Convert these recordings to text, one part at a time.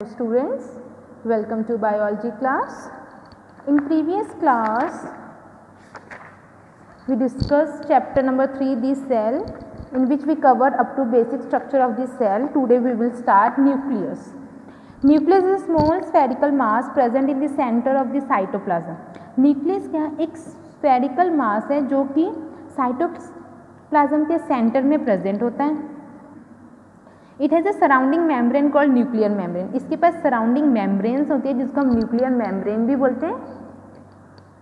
Students, welcome to biology class. In previous class we discussed chapter number 3, the cell, in which we covered up to basic structure of the cell. Today we will start nucleus. Nucleus is a small spherical mass present in the center of the cytoplasm. Nucleus क्या एक spherical mass है जो कि cytoplasm के center में present होता है. It has a surrounding membrane called nuclear membrane. इसके पास सराउंडिंग मेम्ब्रेन्स होती है जिसको हम न्यूक्लियर मेम्ब्रेन भी बोलते हैं.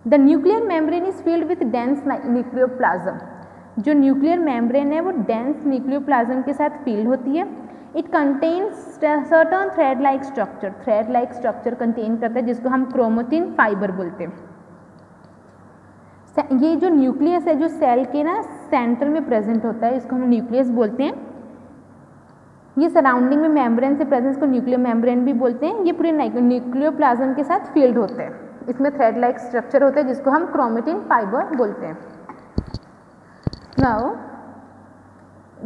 The nuclear membrane is filled with dense nucleoplasm. जो न्यूक्लियर मेम्ब्रेन है वो डेंस न्यूक्लियोप्लाज्म के साथ फिल्ड होती है. It contains certain thread like structure. Thread like structure contain करता है जिसको हम क्रोमेटिन फाइबर बोलते हैं. ये जो न्यूक्लियस है जो सेल के ना सेंटर में प्रेजेंट होता है इसको हम न्यूक्लियस बोलते हैं. ये सराउंडिंग में मेम्ब्रेन से प्रेजेंस को न्यूक्लियर मेम्ब्रेन भी बोलते हैं. ये पूरे न्यूक्लियोप्लाज्म के साथ फील्ड होते हैं. इसमें थ्रेड लाइक स्ट्रक्चर होता है जिसको हम क्रोमेटिन फाइबर बोलते हैं. Now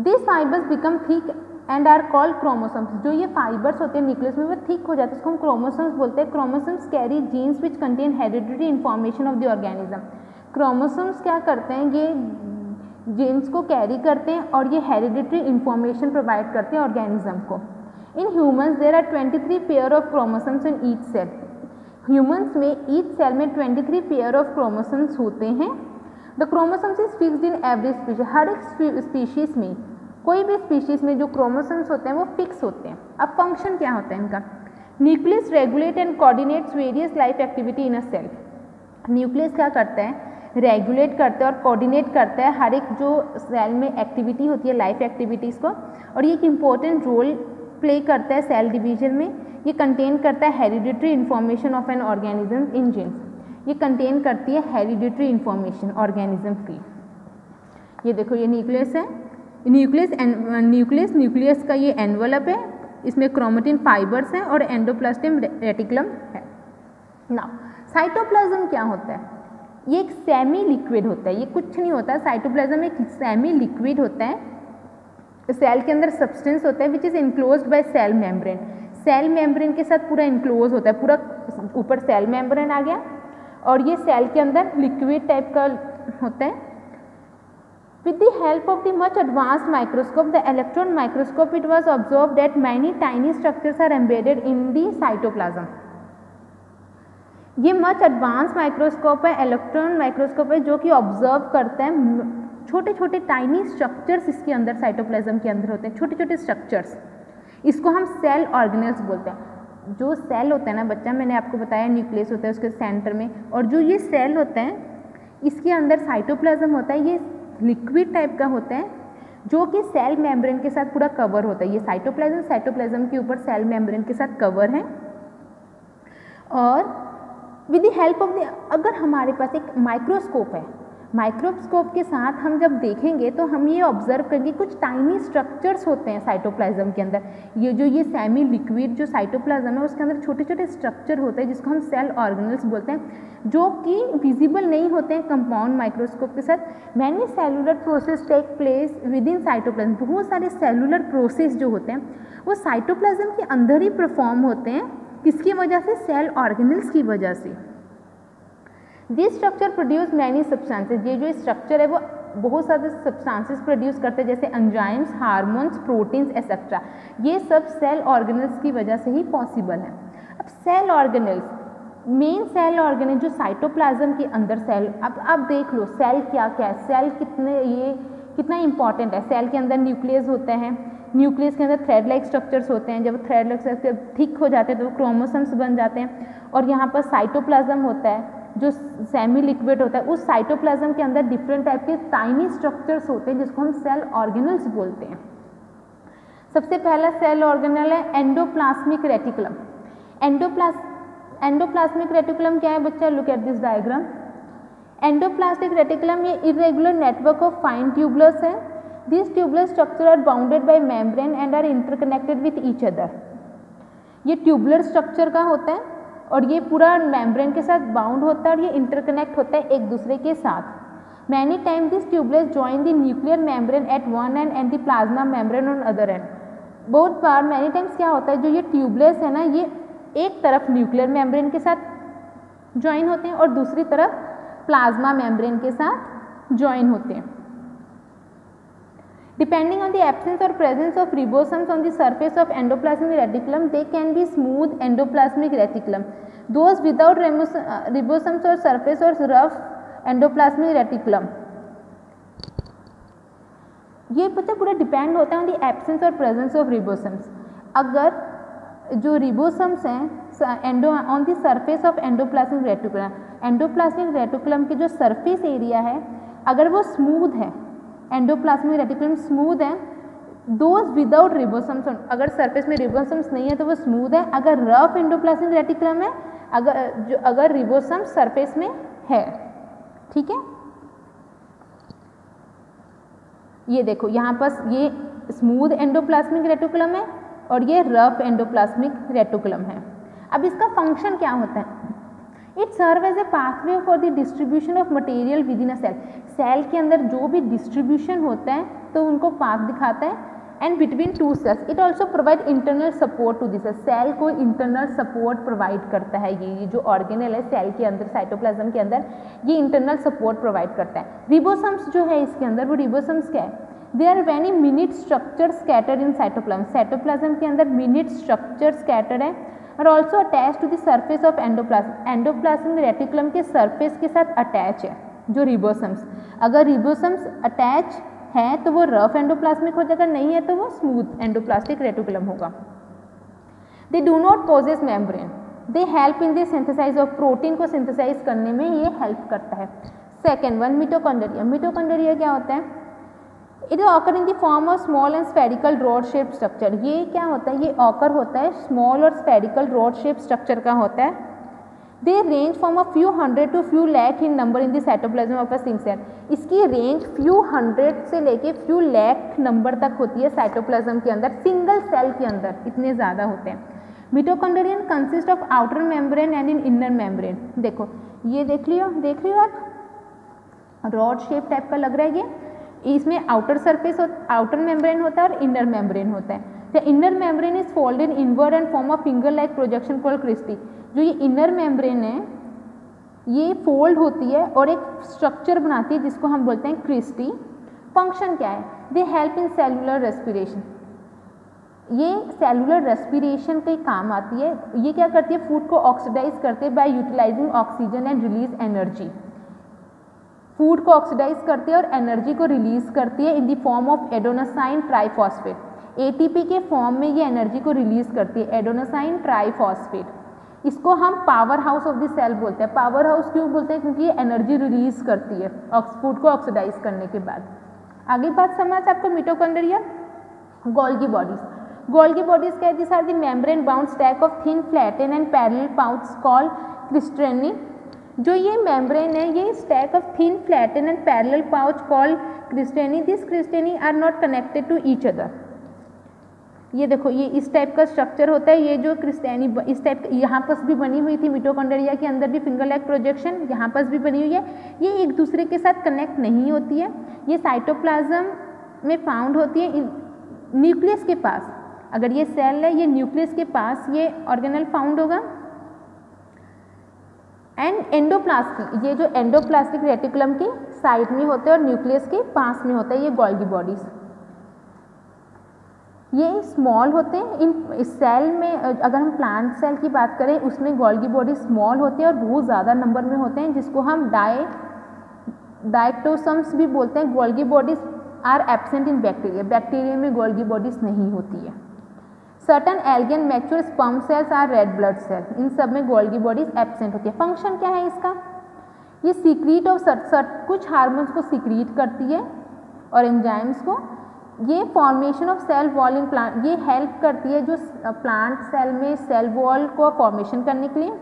this fibers become thick and are called chromosomes. जो ये फाइबर्स होते हैं न्यूक्लियस में वो थिक हो जाते हैं इसको हम क्रोमोसोम्स बोलते हैं. Chromosomes carry jeans which contain hereditary information of the organism. Chromosomes क्या करते हैं, ये जीन्स को कैरी करते हैं और ये हेरिडिटरी इंफॉर्मेशन प्रोवाइड करते हैं ऑर्गेनिज्म को. In humans there are 23 pair of chromosomes in each cell. Humans में ईच सेल में 23 पेयर ऑफ क्रोमोसोम्स होते हैं. The chromosomes is fixed in every species. हर एक स्पीशीज में, कोई भी स्पीशीज में जो क्रोमोसोम्स होते हैं वो फिक्स होते हैं. अब फंक्शन क्या होता है इनका. Nucleus regulate and coordinates various life activity in a cell. Nucleus क्या करता है, रेगुलेट करता है और कोऑर्डिनेट करता है हर एक जो सेल में एक्टिविटी होती है लाइफ एक्टिविटीज़ को. और ये एक इम्पोर्टेंट रोल प्ले करता है सेल डिवीजन में. ये कंटेन करता है hereditary information of an organism in genes. ये कंटेन करती है हेरिडिटरी इन्फॉर्मेशन ऑर्गेनिज्म की. ये देखो ये न्यूक्लियस है. न्यूक्लियस का ये एनवलप है. इसमें क्रोमेटिन फाइबर्स हैं और एंडोप्लाज्म रेटिकुलम है. नाउ साइटोप्लाज्म क्या होता है, ये एक सेमी लिक्विड होता है. ये कुछ नहीं होता. साइटोप्लाज्म एक सेमी लिक्विड होता है. सेल के अंदर सब्सटेंस होता है which is enclosed by cell membrane. Cell membrane के साथ पूरा इनक्लोज होता है. पूरा ऊपर सेल मेम्ब्रेन आ गया और ये सेल के अंदर लिक्विड टाइप का होता है. With the help of the much advanced microscope, the electron microscope, it was observe that many tiny structures are embedded in the cytoplasm. ये मच एडवांस माइक्रोस्कोप है, इलेक्ट्रॉन माइक्रोस्कोप है जो कि ऑब्जर्व करता है छोटे छोटे टाइनी स्ट्रक्चर्स इसके अंदर साइटोप्लाज्म के अंदर होते हैं. छोटे छोटे स्ट्रक्चर्स, इसको हम सेल ऑर्गेनेल्स बोलते हैं. जो सेल होता है ना बच्चा, मैंने आपको बताया न्यूक्लियस होता है उसके सेंटर में, और जो ये सेल होता है इसके अंदर साइटोप्लाज्म होता है. ये लिक्विड टाइप का होता है जो कि सेल मेम्ब्रेन के साथ पूरा कवर होता है. ये साइटोप्लाज्म के ऊपर सेल मेम्ब्रेन के साथ कवर है. और with the help of the, अगर हमारे पास एक माइक्रोस्कोप है, माइक्रोस्कोप के साथ हम जब देखेंगे तो हम ये ऑब्जर्व करेंगे कुछ टाइनी स्ट्रक्चर्स होते हैं साइटोप्लाज्म के अंदर. ये सेमी लिक्विड जो साइटोप्लाज्म है उसके अंदर छोटे छोटे स्ट्रक्चर होते हैं जिसको हम सेल ऑर्गेनल्स बोलते हैं, जो कि विजिबल नहीं होते हैं कंपाउंड माइक्रोस्कोप के साथ. Many cellular process take place within cytoplasm. बहुत सारे सेलुलर प्रोसेस जो होते हैं वो साइटोप्लाज्म के अंदर ही परफॉर्म होते हैं. किसकी वजह से, सेल ऑर्गेनल्स की वजह से. This structure produce many substances. ये जो स्ट्रक्चर है वो बहुत सारे सब्सटेंसेस प्रोड्यूस करते हैं जैसे एंजाइम्स, हार्मोन्स, प्रोटीन्स एक्सेट्रा. ये सब सेल ऑर्गेनल्स की वजह से ही पॉसिबल है. अब cell organelles, main cell organelle जो साइटोप्लाज्म के अंदर सेल, अब आप देख लो सेल क्या क्या है, सेल कितना इंपॉर्टेंट है. सेल के अंदर न्यूक्लियस होता है. न्यूक्लियस के अंदर थ्रेड लाइक स्ट्रक्चर्स होते हैं. जब थ्रेड लाइक स्ट्रक्चर थिक हो जाते हैं तो क्रोमोसोम्स बन जाते हैं. और यहाँ पर साइटोप्लाज्म होता है जो सेमी लिक्विड होता है. उस साइटोप्लाज्म के अंदर डिफरेंट टाइप के टाइनी स्ट्रक्चर्स होते हैं जिसको हम सेल ऑर्गेनल्स बोलते हैं. सबसे पहला सेल ऑर्गेनल है एंडोप्लाज्मिक रेटिकुलम. एंडोप्लाज्मिक रेटिकुलम क्या है बच्चा, look at this diagram. Endoplasmic reticulum ये irregular network of fine tubules है. This tubular structure are bounded by membrane and are interconnected with each other. ये ट्यूबुलर स्ट्रक्चर का होता है और ये पूरा मेम्ब्रेन के साथ बाउंड होता है और ये इंटरकनेक्ट होता है एक दूसरे के साथ. Many time this tubules join the nuclear membrane at one end the plasma membrane on other end. बहुत बार मैनी टाइम्स क्या होता है, जो ये ट्यूबलेस है ना, ये एक तरफ न्यूक्लियर मेम्ब्रेन के साथ ज्वाइन होते हैं और दूसरी तरफ प्लाज्मा मेम्ब्रेन के साथ ज्वाइन होते हैं. Depending on the absence or presence of ribosomes on the surface of endoplasmic reticulum, they can be smooth endoplasmic reticulum. Those without ribosomes or surface or rough endoplasmic reticulum. ये पता पूरा depend होता है on the absence और presence of रिबोसम्स. अगर जो रिबोसम्स हैं on the surface of endoplasmic reticulum, endoplasmic reticulum के जो सरफेस एरिया है अगर वो स्मूथ है, एंडोप्लाज्मिक रेटिकुलम स्मूथ है, दोज विदाउट रिबोसम्स, अगर सरफेस में रिबोसम्स नहीं है तो वो स्मूथ है. अगर रफ एंडोप्लाज्मिक रेटिकुलम है, अगर रिबोसम्स सरफेस में है. ठीक है, ये देखो यहाँ पर ये स्मूथ एंडोप्लाज्मिक रेटिकुलम है और ये रफ एंडोप्लाज्मिक रेटिकुलम है. अब इसका फंक्शन क्या होता है? It serve as a pathway for the distribution of material within a cell. Cell के अंदर जो भी डिस्ट्रीब्यूशन होता है तो उनको पाथ दिखाता है. And between two cells it also provide internal support to this. Cell को इंटरनल सपोर्ट प्रोवाइड करता है. ये जो ऑर्गेनेल है सेल के अंदर, साइटोप्लाज्म के अंदर, ये इंटरनल सपोर्ट प्रोवाइड करता है. रिबोसम्स जो है इसके अंदर, वो रिबोसम्स क्या है? They are very minute structure scattered in cytoplasm. Cytoplasm के अंदर मिनिट स्ट्रक्चर स्कैटर्ड है और also attach to the surface of endoplasm. Endoplasmic reticulum के सरफेस के साथ अटैच है जो रिबोसम्स. अगर रिबोसम्स अटैच है तो वो रफ एंडोप्लाज्मिक हो जाएगा, नहीं है तो वो स्मूथ एंडोप्लास्टिक रेटिकुलम होगा. They do not possess membrane. They help in the synthesize of protein को सिंथेसाइज करने में ये हेल्प करता है. Second one mitochondria. मिटोकॉन्ड्रिया क्या होता है? It occur in the form of small and spherical rod shape structure. ये क्या होता है? ये ऑकर होता है स्मॉल और स्फेरिकल रॉड शेप स्ट्रक्चर का होता है. They range from a few hundred to few lakh in number in the cytoplasm of a single cell. इसकी रेंज फ्यू हंड्रेड से लेके फ्यू लैख नंबर तक होती है साइटोप्लाज्म के अंदर. सिंगल सेल के अंदर इतने ज़्यादा होते हैं. Mitochondrion consist of outer membrane and in inner membrane. देखो ये देख लियो आप, रॉड शेप टाइप का लग रहा है. ये इसमें आउटर सरफेस आउटर मेम्ब्रेन होता है और इनर मेम्ब्रेन होता है. The inner membrane is folded inward and form a finger like projection called cristae. जो ये इनर मेम्ब्रेन है ये फोल्ड होती है और एक स्ट्रक्चर बनाती है जिसको हम बोलते हैं क्रिस्टी. फंक्शन क्या है? दे हेल्प इन सेलुलर रेस्पिरेशन. ये सेलुलर रेस्पिरेशन के काम आती है. ये क्या करती है? फूड को ऑक्सीडाइज करते हैं by utilizing oxygen and release energy. Food को ऑक्सीडाइज करती है और एनर्जी को रिलीज करती है in the form of adenosine triphosphate. ATP के फॉर्म में ये एनर्जी को रिलीज करती है, एडेनोसाइन ट्राइफॉस्फेट. इसको हम power house of the cell बोलते हैं. पावर हाउस क्यों बोलते हैं? क्योंकि ये एनर्जी रिलीज करती है फूड को ऑक्सीडाइज करने के बाद. आगे बात समझ आपको mitochondria. Golgi bodies. Golgi bodies क्या है? This are the membrane bound stack of thin flatten and parallel pouch called क्रिस्टेनी. जो ये मेम्ब्रेन है ये stack of thin flatten and parallel pouch called क्रिस्टेनी. दिस क्रिस्टेनी are not connected to each other. ये देखो ये इस टाइप का स्ट्रक्चर होता है. ये जो क्रिस्टेनी इस टाइप यहाँ पर भी बनी हुई थी मिटोकॉन्ड्रिया के अंदर भी फिंगर लाइक प्रोजेक्शन यहाँ पर भी बनी हुई है. ये एक दूसरे के साथ कनेक्ट नहीं होती है. ये साइटोप्लाज्म में फाउंड होती है न्यूक्लियस के पास. अगर ये सेल है ये न्यूक्लियस के पास ये ऑर्गेनल फाउंड होगा. एंड एंडोप्लास्टिक, ये जो एंडोप्लास्टिक रेटिकुलम के साइड में होते हैं और न्यूक्लियस के पास में होता है ये गोल्गी बॉडीज. ये स्मॉल होते हैं. इन सेल में अगर हम प्लांट सेल की बात करें उसमें गोल्गी बॉडी स्मॉल होते हैं और बहुत ज़्यादा नंबर में होते हैं जिसको हम डायक्टोसम्स भी बोलते हैं. Golgi bodies are absent in bacteria. Bacteria में गोल्गी बॉडीज नहीं होती है. Certain algae and mature sperm cells are red blood cell. इन सब में गोल्गी बॉडीज एब्सेंट होती है. फंक्शन क्या है इसका? ये सीक्रीट ऑफ कुछ हार्मोन्स को सीक्रीट करती है और एंजाइम्स को. ये formation of cell wall in plant, ये हेल्प करती है जो प्लांट सेल में सेल वॉल को फॉर्मेशन करने के लिए.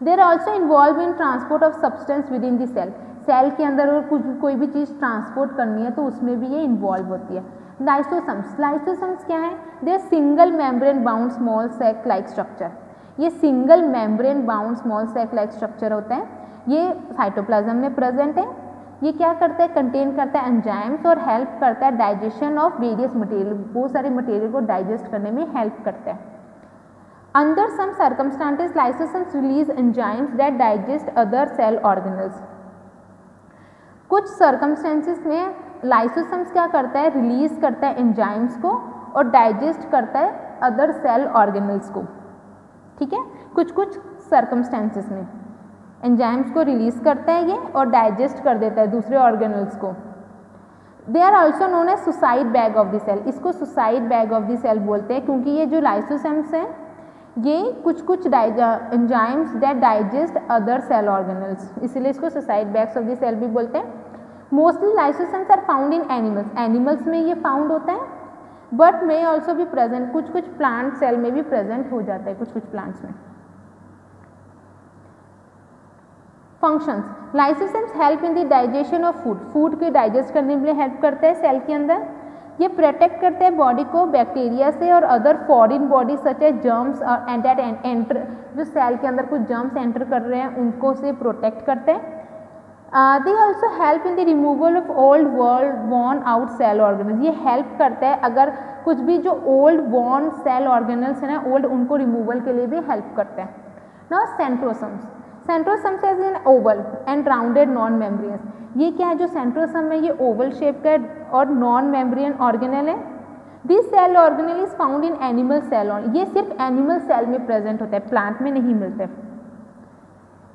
They also involve in transport of substance with in the cell. Cell के अंदर अगर कोई भी चीज़ ट्रांसपोर्ट करनी है तो उसमें भी ये इन्वॉल्व होती है. लाइसोसम्स. लाइसोसम्स क्या है? They single membrane bound small sac like structure. ये single membrane bound small sac like structure होता है. ये साइटोप्लाज्म में प्रेजेंट है. ये क्या करता है, कंटेन करता है एंजाइम्स और हेल्प करता है डाइजेशन ऑफ वेरियस मटेरियल, बहुत सारे मटेरियल को डाइजेस्ट करने में हेल्प करता है। Under some circumstances lysosomes release enzymes that digest other cell organelles. कुछ सर्कमस्टेंसेस में लाइसोसोम्स क्या करता है, रिलीज करता है एंजाइम्स को और डाइजेस्ट करता है अदर सेल ऑर्गेनल्स को। ठीक है, कुछ कुछ सर्कमस्टेंसेस में एंजाइम्स को रिलीज करता है ये और डाइजेस्ट कर देता है दूसरे ऑर्गेनल्स को। They are also known as suicide bag of the cell. इसको suicide bag of the cell बोलते हैं क्योंकि ये जो लाइसोसोम्स हैं ये कुछ कुछ enzymes that digest other cell organelles, इसलिए इसको suicide bags of the cell भी बोलते हैं। Mostly lysosomes are found in animals, animals में ये फाउंड होता है, बट मे ऑल्सो भी प्रेजेंट, कुछ कुछ प्लांट सेल में भी प्रेजेंट हो जाता है, कुछ कुछ प्लांट्स में। Functions, lysosomes help in the digestion of food, food के डाइजेस्ट करने के लिए हेल्प करते हैं सेल के अंदर। ये प्रोटेक्ट करते हैं बॉडी को बैक्टीरिया से और other foreign body such as germs और एंटर, जो सेल के अंदर कुछ जर्म्स एंटर कर रहे हैं उनको से प्रोटेक्ट करते हैं। They also help in the removal of old worn out cell organelles, ये हेल्प करता है अगर कुछ भी जो ओल्ड वॉर्न सेल ऑर्गेनल्स हैं ना ओल्ड, उनको रिमूवल के लिए भी हेल्प करते हैं। Now centrosomes, centrosomes is in Oval and rounded non membranes. ये क्या है, जो सेंट्रोसोम है ये ओवल शेप का और नॉन मेम्ब्रेन ऑर्गेनल है। This cell organelle is found in animal cell, ये सिर्फ एनिमल सेल में प्रेजेंट होता है, प्लांट में नहीं मिलता है।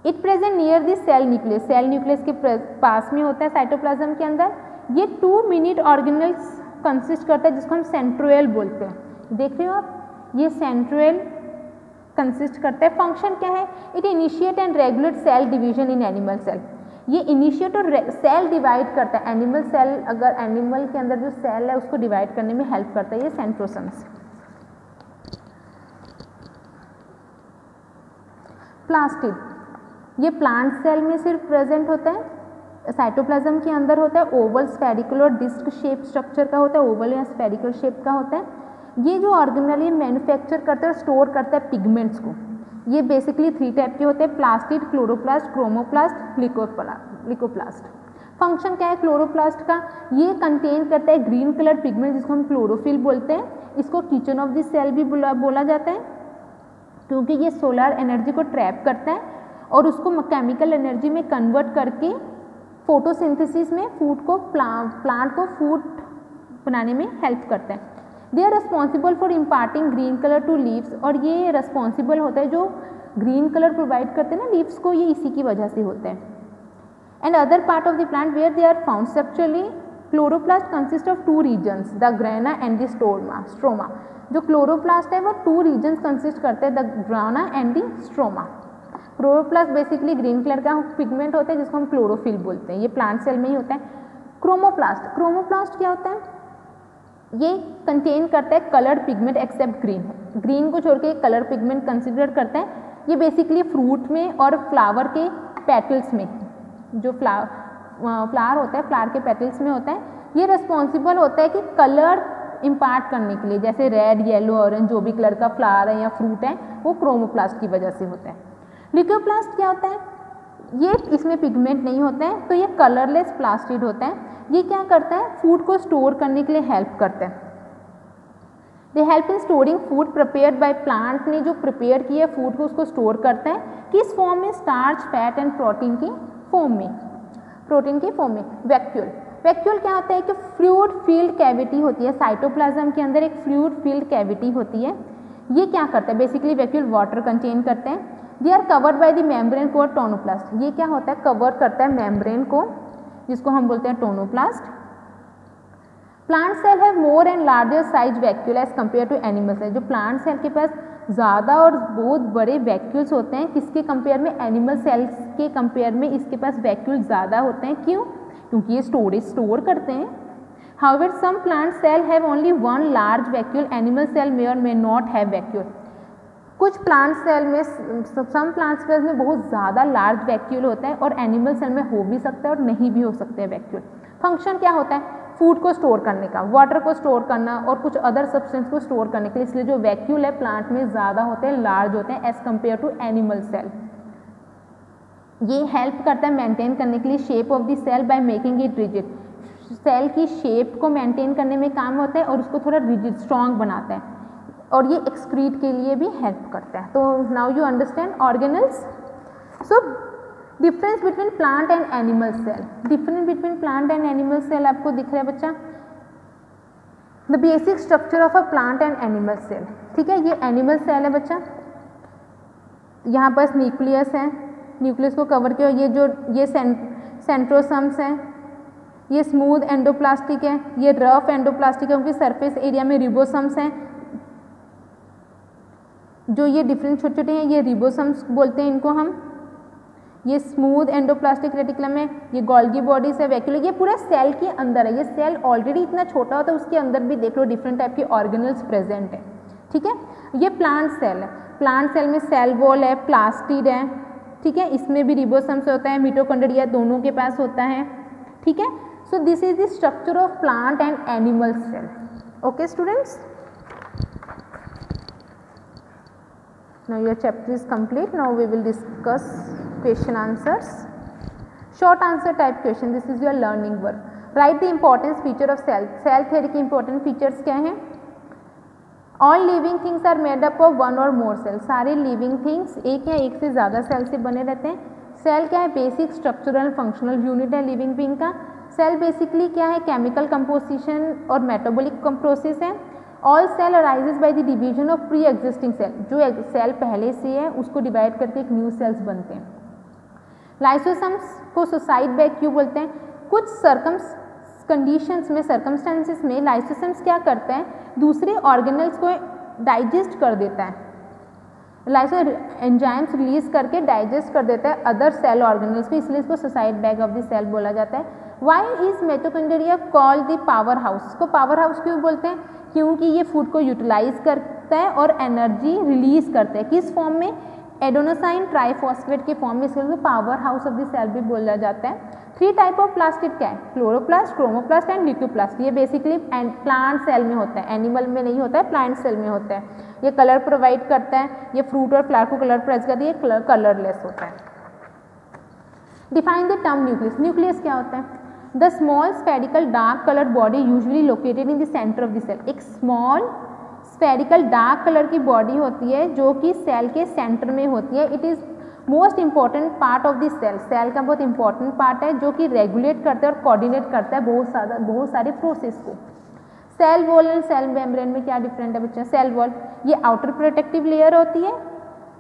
It present near this cell nucleus, cell nucleus के पास में होता है साइटोप्लाज्म के अंदर। ये 2 मिनट ऑर्गेनल्स कंसिस्ट करता है जिसको हम सेंट्रोयल बोलते हैं। देख रहे हो आप, ये सेंट्रोयल कंसिस्ट करता है। फंक्शन क्या है, it initiate and regulate cell division in animal cell, ये इनिशिएट और सेल डिवाइड करता है, एनिमल सेल अगर एनिमल के अंदर जो सेल है उसको डिवाइड करने में हेल्प करता है ये सेंट्रोसोम्स। प्लास्टिड, ये प्लांट सेल में सिर्फ प्रेजेंट होता है, साइटोप्लाज्म के अंदर होता है, ओवल स्फेरिकल और डिस्क शेप स्ट्रक्चर का होता है, ओवल या स्फेरिकल शेप का होता है। ये जो ऑर्गेनल ये मैन्युफैक्चर करता है और स्टोर करता है पिगमेंट्स को। ये बेसिकली 3 टाइप के होते हैं, plastid, chloroplast, chromoplast, Leukoplast. Function क्या है क्लोरोप्लास्ट का, ये कंटेन करता है ग्रीन कलर पिगमेंट जिसको हम क्लोरोफिल बोलते हैं। इसको किचन ऑफ द सेल भी बोला जाता है क्योंकि ये सोलर एनर्जी को ट्रैप करता है और उसको केमिकल एनर्जी में कन्वर्ट करके फोटोसिंथेसिस में फूड को प्लांट को फूड बनाने में हेल्प करता है। They are responsible for imparting green colour to leaves, और ये रिस्पॉन्सिबल होता है जो ग्रीन कलर प्रोवाइड करते हैं ना लीव्स को, ये इसी की वजह से होता है। And other part of the plant where they are found structurally, chloroplast consist of 2 regions, the grana and the stroma. जो क्लोरोप्लास्ट है वो 2 रीजन्स कंसिस्ट करते हैं, the grana and the stroma. Chloroplast basically green colour का pigment होता है जिसको हम क्लोरोफिल बोलते हैं, ये प्लांट सेल में ही होता है। क्रोमोप्लास्ट, क्रोमोप्लास्ट क्या होता है, ये कंटेन करता है coloured pigment except green, green को छोड़ के कलर पिगमेंट कंसिडर करता है। ये बेसिकली फ्रूट में और फ्लावर के पेटल्स में, जो फ्लावर होता है फ्लावर के पेटल्स में होता है, ये रिस्पॉन्सिबल होता है कि कलर इम्पार्ट करने के लिए, जैसे रेड, येलो, ऑरेंज जो भी कलर का फ्लावर है या फ्रूट है वो क्रोमोप्लास्ट की वजह से होता है। लिकोप्लास्ट क्या होता है, ये इसमें पिगमेंट नहीं होता है तो ये कलरलेस प्लास्टिड होता है। ये क्या करता है, फूड को स्टोर करने के लिए हेल्प करता है। दे help in storing food prepared by plant ने जो प्रिपेयर किया फूड को उसको स्टोर करता है, किस फॉर्म में, स्टार्च, फैट एंड प्रोटीन की फॉर्म में, प्रोटीन की फॉर्म में। वैक्यूल, वैक्यूल क्या होता है कि फ्लूइड फील्ड कैविटी होती है साइटोप्लाज्म के अंदर, एक फ्लूइड फील्ड कैविटी होती है। ये क्या करता है, बेसिकली वैक्यूल वाटर कंटेन करते हैं। They are covered by the membrane called tonoplast, ये क्या होता है, कवर करता है मेम्ब्रेन को जिसको हम बोलते हैं tonoplast. Plant cell have more and larger size vacuole as compare to animal cell, जो प्लांट सेल के पास ज़्यादा और बहुत बड़े वैक्यूल्स होते हैं, किसके कंपेयर में, एनिमल सेल्स के कंपेयर में इसके पास वैक्यूल ज़्यादा होते हैं। क्यों, क्योंकि ये स्टोरेज स्टोर करते हैं। However some plant cell have only 1 large vacuole, animal cell may or may not have vacuole. कुछ प्लांट सेल में, सम प्लांट सेल में बहुत ज़्यादा लार्ज वैक्यूल होता है और एनिमल सेल में हो भी सकता है और नहीं भी हो सकते हैं वैक्यूल। फंक्शन क्या होता है, फूड को स्टोर करने का, वाटर को स्टोर करना और कुछ अदर सब्सटेंस को स्टोर करने के लिए, इसलिए जो वैक्यूल है प्लांट में ज़्यादा होते हैं, लार्ज होते हैं as compare to animal cell. ये हेल्प करता है मेंटेन करने के लिए shape of the cell by making it rigid. Cell की शेप को मेंटेन करने में काम होता है और उसको थोड़ा रिजिड स्ट्रॉन्ग बनाता है, और ये एक्सक्रीट के लिए भी हेल्प करता है। तो now you understand organelles. So difference between plant and animal cell, difference between plant and animal cell आपको दिख रहा है बच्चा। The basic structure of a plant and animal cell, ठीक है, ये एनिमल सेल है बच्चा। यहाँ पर न्यूक्लियस है, न्यूक्लियस को कवर किया, ये सेंट्रोसम्स हैं, ये स्मूथ एंडोप्लास्टिक है, ये रफ एंडोप्लास्टिक है, उनकी सरफेस एरिया में रिबोसम्स हैं। जो ये डिफरेंट छोटे छोटे हैं ये रिबोसम्स बोलते हैं इनको हम। ये स्मूथ एंडोप्लास्टिक रेटिकुलम है, ये गोल्गी बॉडीज है, वैक्यूल, ये पूरा सेल के अंदर है। ये सेल ऑलरेडी इतना छोटा होता है, उसके अंदर भी देख लो डिफरेंट टाइप के ऑर्गेनल्स प्रेजेंट है, ठीक है। ये प्लांट सेल है, प्लांट सेल में सेल वॉल है, प्लास्टिड है, ठीक है, इसमें भी रिबोसम्स होता है, मिटोकॉन्ड्रिया दोनों के पास होता है, ठीक है। So this is the structure of plant and animal cell. Okay students, now your chapter is complete. Now we will discuss question answers. Short answer type question, this is your learning work. Write the importance feature of cell. Cell theory की important features क्या हैं? All living things are made up of one or more cells. सारे living things एक या एक से ज़्यादा cell से बने रहते हैं। सेल क्या है? बेसिक स्ट्रक्चरल फंक्शनल यूनिट है लिविंग बीइंग का। सेल बेसिकली क्या है? केमिकल कंपोजिशन और मेटाबॉलिक प्रोसेस है। All cell arises by the division of pre existing cell, जो सेल पहले से है उसको डिवाइड करके एक न्यू सेल्स बनते हैं। लाइसोसम्स को सुसाइड बाय क्यों बोलते हैं? कुछ कंडीशंस में, सर्कमस्टेंसेस में लाइसोसम्स क्या करते हैं? दूसरे ऑर्गेनल्स को डाइजेस्ट कर देता है, लाइसो एंजाइम्स रिलीज करके डाइजेस्ट कर देता है अदर सेल ऑर्गेनल्स को, इसलिए इसको suicide bag of the cell बोला जाता है। Why is mitochondria called the power house? इसको पावर हाउस क्यों बोलते हैं? क्योंकि ये फूड को यूटिलाइज करता है और एनर्जी रिलीज करता है। किस फॉर्म में? एडेनोसाइन ट्राइफॉस्फेट के फॉर्म में, इसको power house of the cell भी बोला जाता है। 3 टाइप ऑफ प्लास्टिड क्या है? Chloroplast, chromoplast and leucoplast. ये बेसिकली प्लांट सेल में होता है, एनिमल में नहीं होता है, प्लांट सेल में होता है। ये कलर प्रोवाइड करता है, ये फ्रूट और फ्लावर को कलर प्रेस करती है, ये कलरलेस होता है। Define the term nucleus. Nucleus क्या होता है? The small spherical dark coloured body usually located in the centre of the cell. एक स्मॉल स्फेरिकल डार्क कलर की बॉडी होती है जो कि सेल के सेंटर में होती है। It is most important part of the cell. Cell का बहुत इंपॉर्टेंट पार्ट है जो कि रेगुलेट करता है और कोऑर्डिनेट करता है बहुत सारे प्रोसेस को। Cell wall and cell membrane में क्या डिफरेंट है बच्चा? सेल वॉल ये आउटर प्रोटेक्टिव लेयर होती है।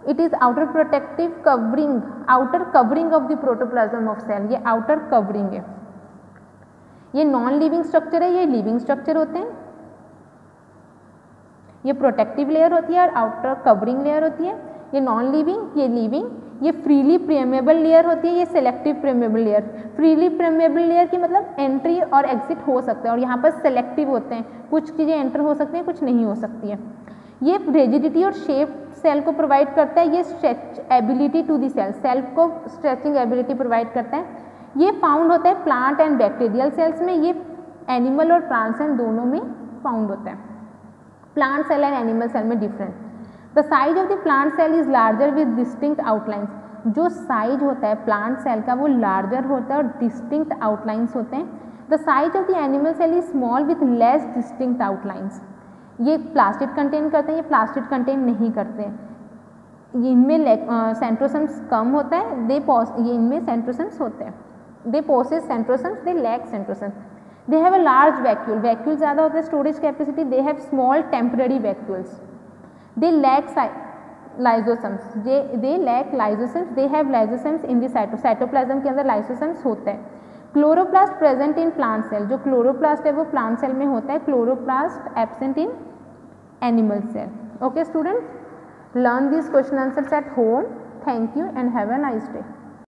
It is outer protective covering, outer covering of the protoplasm of cell. ये आउटर कवरिंग है। ये नॉन लिविंग स्ट्रक्चर है, ये लिविंग स्ट्रक्चर होते हैं। ये प्रोटेक्टिव लेयर होती है और आउटर कवरिंग लेयर होती है। ये नॉन लिविंग, ये लिविंग। ये फ्रीली प्रेमेबल लेयर होती है, ये सेलेक्टिव प्रेमेबल लेयर। फ्रीली प्रेमेबल लेयर की मतलब एंट्री और एग्जिट हो सकता है, और यहाँ पर सेलेक्टिव होते हैं, कुछ चीज़ें एंटर हो सकती हैं, कुछ नहीं हो सकती हैं। ये रिजिडिटी और शेप सेल को प्रोवाइड करता है। ये stretch ability to the cell, cell को स्ट्रेचिंग एबिलिटी प्रोवाइड करता है। ये फाउंड होता है प्लांट एंड बैक्टीरियल सेल्स में, ये एनिमल और प्लांट सेल दोनों में फाउंड होता है। Plant cell and animal cell में difference. The size of the plant cell is larger with distinct outlines. जो साइज होता है प्लांट सेल का वो लार्जर होता है और डिस्टिंक्ट आउटलाइंस होते हैं। The size of the animal cell is small with less distinct outlines. ये प्लास्टिड कंटेन करते हैं, ये प्लास्टिड कंटेन नहीं करते हैं। इनमें सेंट्रोसम्स कम होता है, ये इनमें सेंट्रोसम्स होते हैं। They possess centrosomes, they lack centrosomes. They have a large vacuole, vacuole ज़्यादा होता है, storage capacity. They have small temporary vacuoles. They lack lysosomes, they lack lysosomes. They have lysosomes in the cytoplasm के अंदर lysosomes होता है। Chloroplast present in plant cell, जो chloroplast है वो प्लांट सेल में होता है। Chloroplast absent in animal cell. Okay students, learn these question answers at home. Thank you and have a nice day.